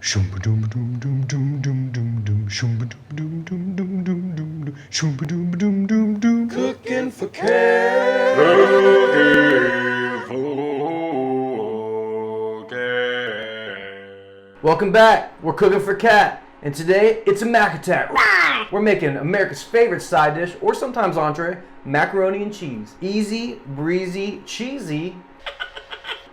Cooking for Cat. Welcome back. We're cooking for Cat, and today it's a mac attack. We're making America's favorite side dish, or sometimes entree, macaroni and cheese. Easy, breezy, cheesy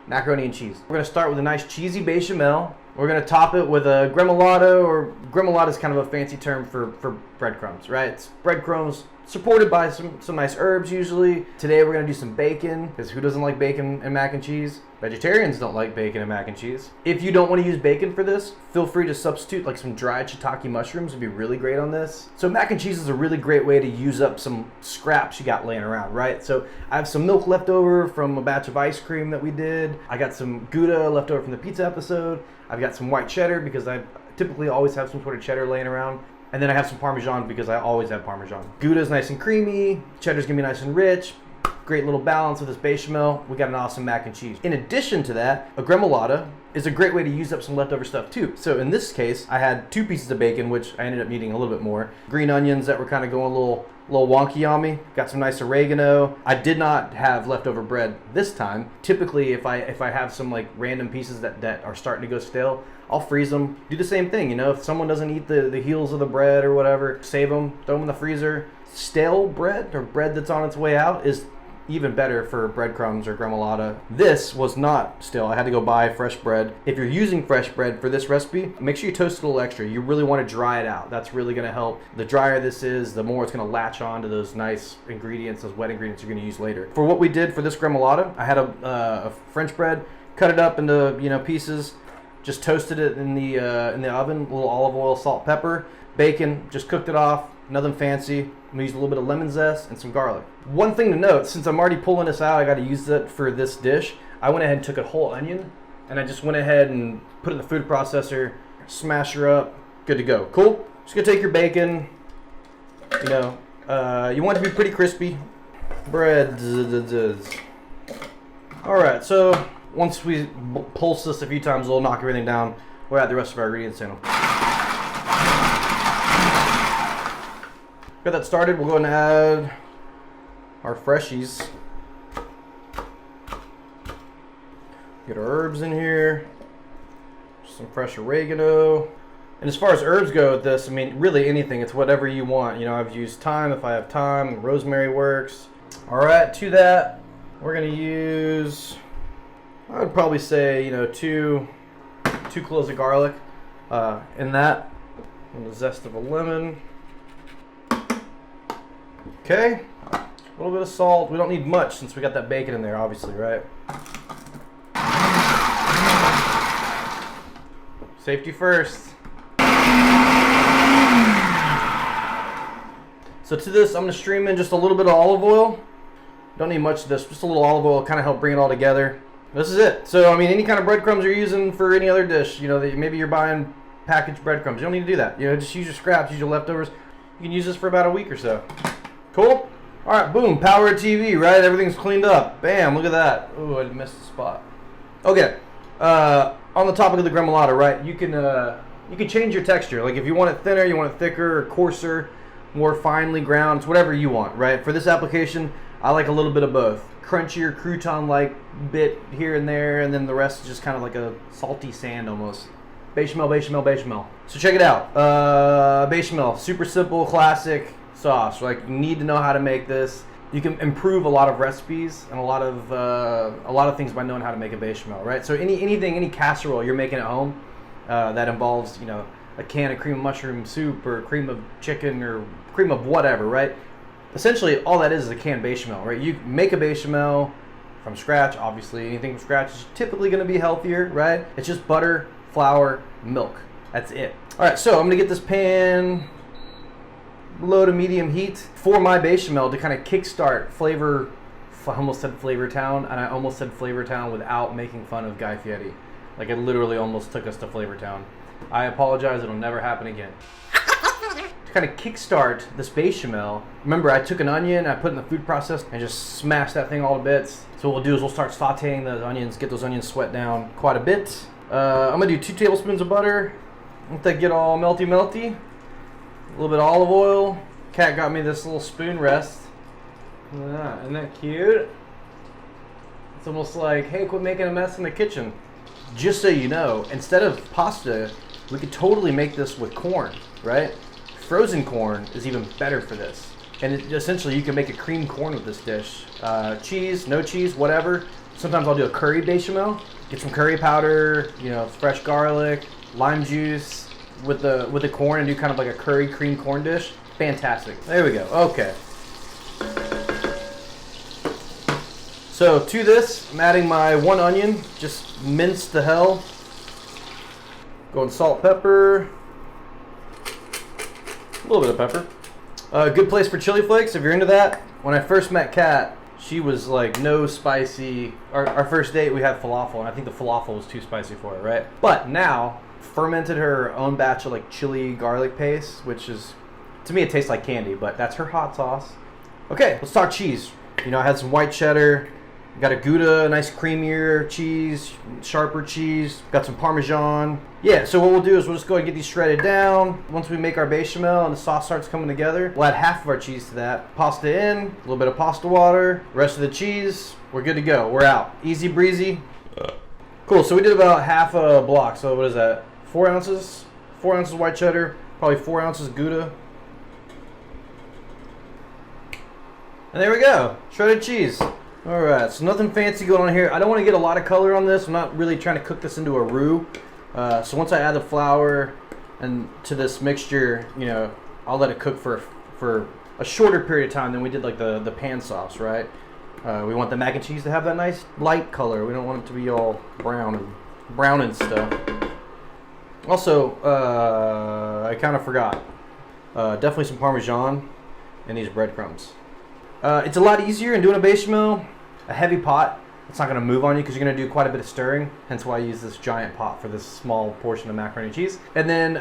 macaroni and cheese. We're gonna start with a nice cheesy bechamel. We're gonna top it with a gremolata, or gremolata is kind of a fancy term for breadcrumbs, right? It's breadcrumbs supported by some nice herbs usually. Today we're gonna do some bacon, because who doesn't like bacon and mac and cheese? Vegetarians don't like bacon and mac and cheese. If you don't want to use bacon for this, feel free to substitute like some dried shiitake mushrooms. Would be really great on this. So mac and cheese is a really great way to use up some scraps you got laying around, right? So I have some milk left over from a batch of ice cream that we did. I got some Gouda left over from the pizza episode. I've got some white cheddar because I typically always have some sort of cheddar laying around. And then I have some Parmesan because I always have Parmesan. Gouda's nice and creamy. Cheddar's gonna be nice and rich. Great little balance with this bechamel. We got an awesome mac and cheese. In addition to that, a gremolata is a great way to use up some leftover stuff too. So in this case, I had 2 pieces of bacon, which I ended up needing a little bit more. Green onions that were kind of going a little wonky on me. Got some nice oregano. I did not have leftover bread this time. Typically, if I have some like random pieces that are starting to go stale, I'll freeze them. Do the same thing, you know, if someone doesn't eat the heels of the bread or whatever, save them, throw them in the freezer. Stale bread or bread that's on its way out is even better for breadcrumbs or gremolata. This was not stale. I had to go buy fresh bread. If you're using fresh bread for this recipe, make sure you toast it a little extra. You really want to dry it out. That's really going to help. The drier this is, the more it's going to latch on to those nice ingredients, those wet ingredients you're going to use later. For what we did for this gremolata, I had a French bread, cut it up into pieces, just toasted it in the oven, a little olive oil, salt, pepper, bacon, just cooked it off. Nothing fancy. I'm gonna use a little bit of lemon zest and some garlic. One thing to note, since I'm already pulling this out, I gotta use it for this dish. I went ahead and took a whole onion and I just went ahead and put it in the food processor, smash her up, good to go. Cool? Just gonna take your bacon, you want it to be pretty crispy. Bread. Alright, so once we pulse this a few times, we'll knock everything down. We'll add the rest of our ingredients in. Got that started, we'll go and add our freshies. Get our herbs in here. Some fresh oregano. And as far as herbs go with this, I mean, really anything, it's whatever you want. You know, I've used thyme if I have thyme, rosemary works. All right, to that, we're gonna use, I would probably say, 2 cloves of garlic in that, and the zest of a lemon. Okay, a little bit of salt. We don't need much since we got that bacon in there, obviously, right? Safety first. So to this, I'm going to stream in just a little bit of olive oil. Don't need much of this, just a little olive oil, kind of help bring it all together. This is it. So, I mean, any kind of breadcrumbs you're using for any other dish, maybe you're buying packaged breadcrumbs. You don't need to do that. Just use your scraps, use your leftovers. You can use this for about a week or so. Cool? Alright, boom, power of TV, right? Everything's cleaned up. Bam, look at that. Ooh, I missed the spot. Okay, on the topic of the gremolata, right, you can change your texture. Like if you want it thinner, you want it thicker, or coarser, more finely ground, it's whatever you want, right? For this application, I like a little bit of both. Crunchier, crouton-like bit here and there, and then the rest is just kind of like a salty sand almost. Bechamel, bechamel, bechamel. So check it out. Bechamel, super simple, classic sauce. Like, you need to know how to make this. You can improve a lot of recipes and a lot of things by knowing how to make a bechamel, right? So any casserole you're making at home that involves a can of cream of mushroom soup or cream of chicken or cream of whatever, right? Essentially, all that is a canned bechamel, right? You make a bechamel from scratch. Obviously, anything from scratch is typically going to be healthier, right? It's just butter, flour, milk. That's it. All right, so I'm gonna get this pan low to medium heat for my bechamel to kind of kickstart flavor. I almost said Flavor Town, and I almost said Flavor Town without making fun of Guy Fieri. Like, it literally almost took us to Flavor Town. I apologize, it'll never happen again. To kind of kickstart this bechamel, remember I took an onion, I put it in the food processor, and just smashed that thing all to bits. So what we'll do is we'll start sauteing those onions, get those onions sweat down quite a bit. I'm gonna do 2 tablespoons of butter. Let that get all melty. A little bit of olive oil. Cat got me this little spoon rest. Yeah, isn't that cute? It's almost like, hey, quit making a mess in the kitchen. Just so you know, instead of pasta, we could totally make this with corn, right? Frozen corn is even better for this. And essentially, you can make a creamed corn with this dish. Cheese, no cheese, whatever. Sometimes I'll do a curry bechamel. Get some curry powder, you know, fresh garlic, lime juice with the corn, and do kind of like a curry creamed corn dish. Fantastic. There we go. Okay. So to this, I'm adding my 1 onion, just minced to hell. Going salt, pepper, a little bit of pepper. Good place for chili flakes if you're into that. When I first met Kat, she was like no spicy. Our first date we had falafel, and I think the falafel was too spicy for her, right? But now, fermented her own batch of like chili garlic paste, which is, to me it tastes like candy, but that's her hot sauce. Okay, let's talk cheese. You know, I had some white cheddar. Got a Gouda, a nice creamier cheese, sharper cheese. Got some Parmesan. Yeah, so what we'll do is we'll just go ahead and get these shredded down. Once we make our bechamel and the sauce starts coming together, we'll add half of our cheese to that. Pasta in, a little bit of pasta water, rest of the cheese. We're good to go. We're out. Easy breezy. Cool, so we did about half a block. So what is that? 4 ounces? 4 ounces white cheddar, probably 4 ounces Gouda. And there we go. Shredded cheese. Alright, so nothing fancy going on here. I don't want to get a lot of color on this. I'm not really trying to cook this into a roux. So once I add the flour and to this mixture, you know, I'll let it cook for a shorter period of time than we did like the pan sauce, right? We want the mac and cheese to have that nice light color. We don't want it to be all brown and stuff. Also, I kind of forgot. Definitely some Parmesan and these breadcrumbs. It's a lot easier in doing a bechamel. A heavy pot, it's not going to move on you because you're going to do quite a bit of stirring. Hence why I use this giant pot for this small portion of macaroni and cheese. And then,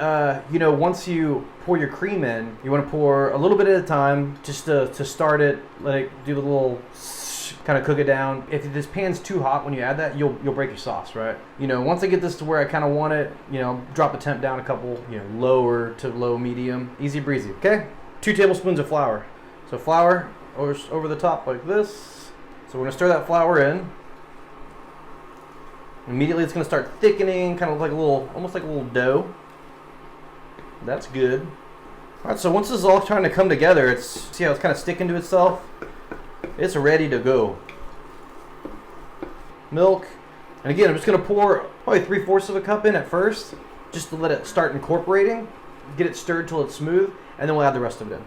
you know, once you pour your cream in, you want to pour a little bit at a time just to start it. Let it do the little kind of cook it down. If this pan's too hot when you add that, you'll break your sauce, right? You know, once I get this to where I kind of want it, you know, drop the temp down a couple, you know, lower to low medium. Easy breezy, okay? 2 tablespoons of flour. So flour over the top like this. So we're going to stir that flour in. Immediately it's going to start thickening, kind of like a little, almost like a little dough. That's good. Alright, so once this is all trying to come together, see how it's kind of sticking to itself? It's ready to go. Milk. And again, I'm just going to pour probably 3/4 of a cup in at first, just to let it start incorporating, get it stirred till it's smooth, and then we'll add the rest of it in.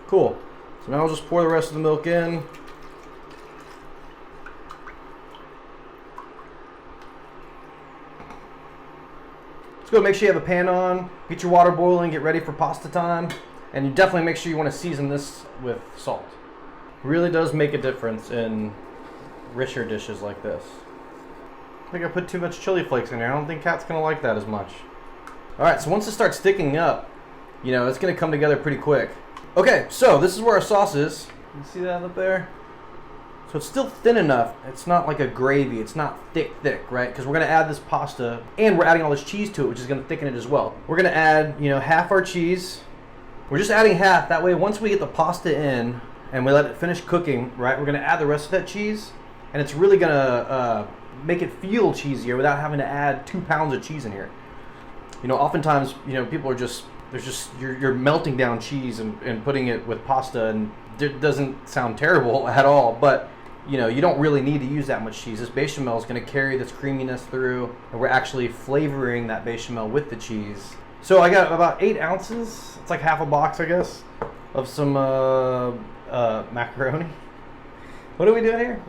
Cool. So now I'll just pour the rest of the milk in. Let's go make sure you have a pan on, get your water boiling, get ready for pasta time, and you definitely make sure you want to season this with salt. Really does make a difference in richer dishes like this. I think I put too much chili flakes in there. I don't think Kat's going to like that as much. Alright, so once it starts thickening up, you know, it's going to come together pretty quick. Okay, so this is where our sauce is. You see that up there? So it's still thin enough. It's not like a gravy. It's not thick, right? Because we're going to add this pasta, and we're adding all this cheese to it, which is going to thicken it as well. We're going to add, you know, half our cheese. We're just adding half. That way, once we get the pasta in and we let it finish cooking, right, we're going to add the rest of that cheese, and it's really going to make it feel cheesier without having to add 2 pounds of cheese in here. You know, oftentimes, you know, people are just, you're melting down cheese and putting it with pasta, and it doesn't sound terrible at all, but you know, you don't really need to use that much cheese. This bechamel is going to carry this creaminess through, and we're actually flavoring that bechamel with the cheese. So I got about 8 ounces, it's like half a box, I guess, of some macaroni. What are we doing here?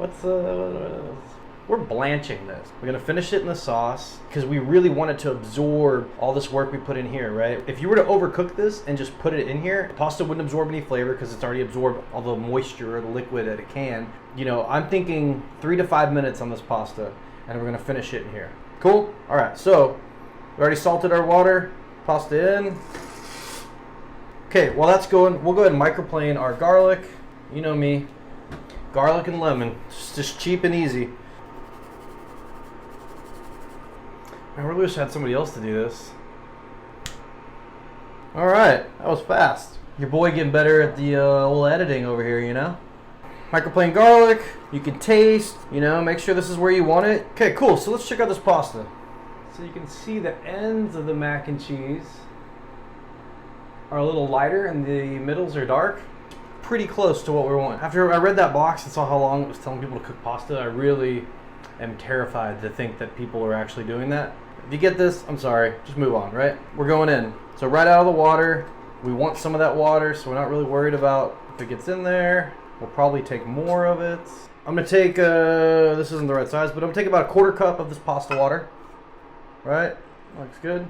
We're blanching this. We're going to finish it in the sauce because we really want it to absorb all this work we put in here, right? If you were to overcook this and just put it in here, pasta wouldn't absorb any flavor because it's already absorbed all the moisture or the liquid that it can. You know, I'm thinking 3 to 5 minutes on this pasta, and we're going to finish it in here. Cool? All right, so we already salted our water, pasta in. Okay, while that's going, we'll go ahead and microplane our garlic. You know me, garlic and lemon, it's just cheap and easy. I really wish I had somebody else to do this. All right, that was fast. Your boy getting better at the old editing over here, you know? Microplane garlic, you can taste, you know, make sure this is where you want it. Okay, cool, so let's check out this pasta. So you can see the ends of the mac and cheese are a little lighter and the middles are dark. Pretty close to what we want. After I read that box and saw how long it was telling people to cook pasta, I really am terrified to think that people are actually doing that. If you get this, I'm sorry, just move on, right? We're going in. So right out of the water, we want some of that water, so we're not really worried about if it gets in there. We'll probably take more of it. I'm gonna take, this isn't the right size, but I'm gonna take about a 1/4 cup of this pasta water. Right, looks good.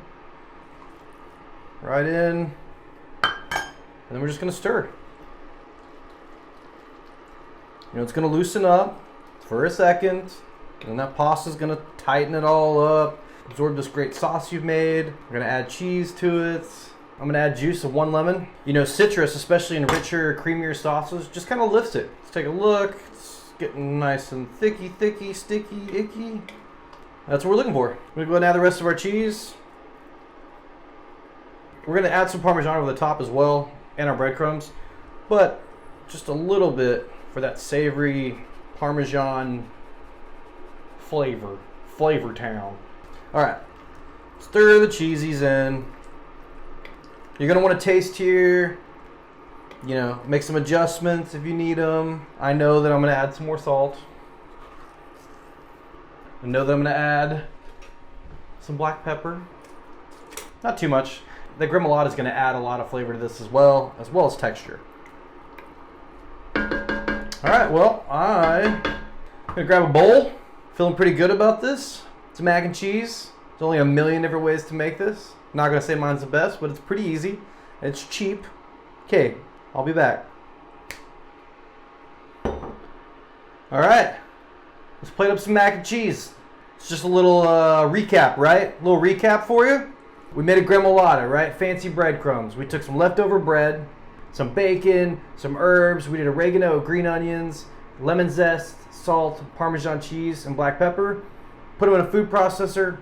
Right in, and then we're just gonna stir. You know, it's gonna loosen up for a second, and then that pasta's gonna tighten it all up, absorb this great sauce you've made. We're gonna add cheese to it. I'm gonna add juice of 1 lemon. You know, citrus, especially in richer, creamier sauces, just kind of lifts it. Let's take a look. It's getting nice and thicky, sticky, icky. That's what we're looking for. We're gonna go ahead and add the rest of our cheese. We're gonna add some Parmesan over the top as well, and our breadcrumbs, but just a little bit for that savory Parmesan flavor town. All right, stir the cheesies in. You're gonna want to taste here, you know, make some adjustments if you need them. I know that I'm gonna add some more salt. I know that I'm gonna add some black pepper. Not too much. The gremolata is gonna add a lot of flavor to this as well as texture. All right, well, I'm gonna grab a bowl. Feeling pretty good about this. It's mac and cheese. There's only a million different ways to make this. Not gonna say mine's the best, but it's pretty easy. It's cheap. Okay, I'll be back. All right, let's plate up some mac and cheese. It's just a little recap, right? A little recap for you. We made a gremolata, right? Fancy breadcrumbs. We took some leftover bread, some bacon, some herbs. We did oregano, green onions, lemon zest, salt, Parmesan cheese, and black pepper. Put them in a food processor.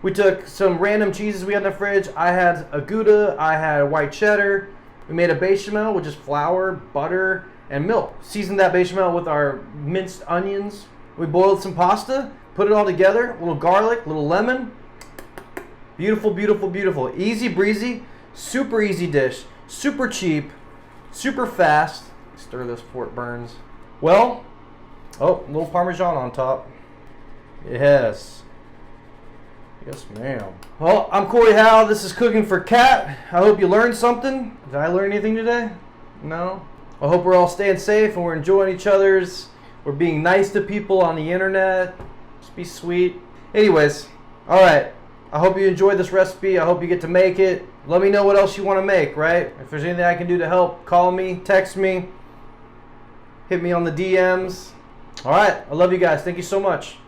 We took some random cheeses we had in the fridge. I had a Gouda, I had a white cheddar. We made a bechamel, which is flour, butter, and milk. Seasoned that bechamel with our minced onions. We boiled some pasta, put it all together, a little garlic, a little lemon. Beautiful, beautiful, beautiful. Easy breezy, super easy dish, super cheap, super fast. Stir this before it burns. Well, oh, a little Parmesan on top. Yes. Yes, ma'am. Well, I'm Corey Howe. This is Cooking for Cat. I hope you learned something. Did I learn anything today? No? I hope we're all staying safe and we're enjoying each other's. We're being nice to people on the internet. Just be sweet. Anyways, all right. I hope you enjoyed this recipe. I hope you get to make it. Let me know what else you want to make, right? If there's anything I can do to help, call me, text me, hit me on the DMs. All right. I love you guys. Thank you so much.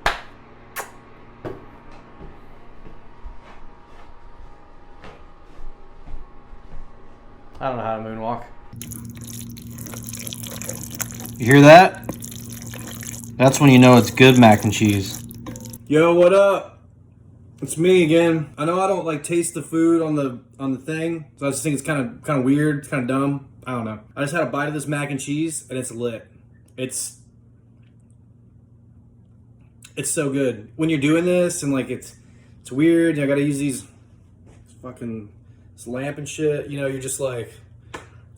I don't know how to moonwalk. You hear that? That's when you know it's good mac and cheese. Yo, what up? It's me again. I know I don't like taste the food on the thing, so I just think it's kind of weird. It's kind of dumb. I don't know. I just had a bite of this mac and cheese, and it's lit. It's so good. When you're doing this, and like it's weird. I gotta use these fucking this lamp and shit. You know, you're just like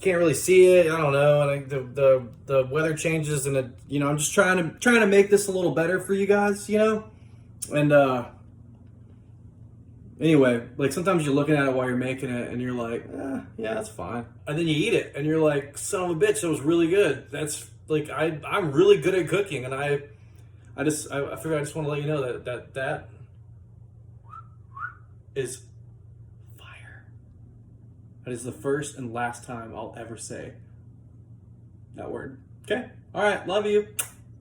can't really see it. I don't know. And the weather changes, and you know, I'm just trying to make this a little better for you guys. You know, and anyway, like sometimes you're looking at it while you're making it, and you're like, yeah, that's fine. And then you eat it, and you're like, son of a bitch, that was really good. That's like I'm really good at cooking, and I figure I just want to let you know that is fire. That is the first and last time I'll ever say that word. Okay? All right, love you.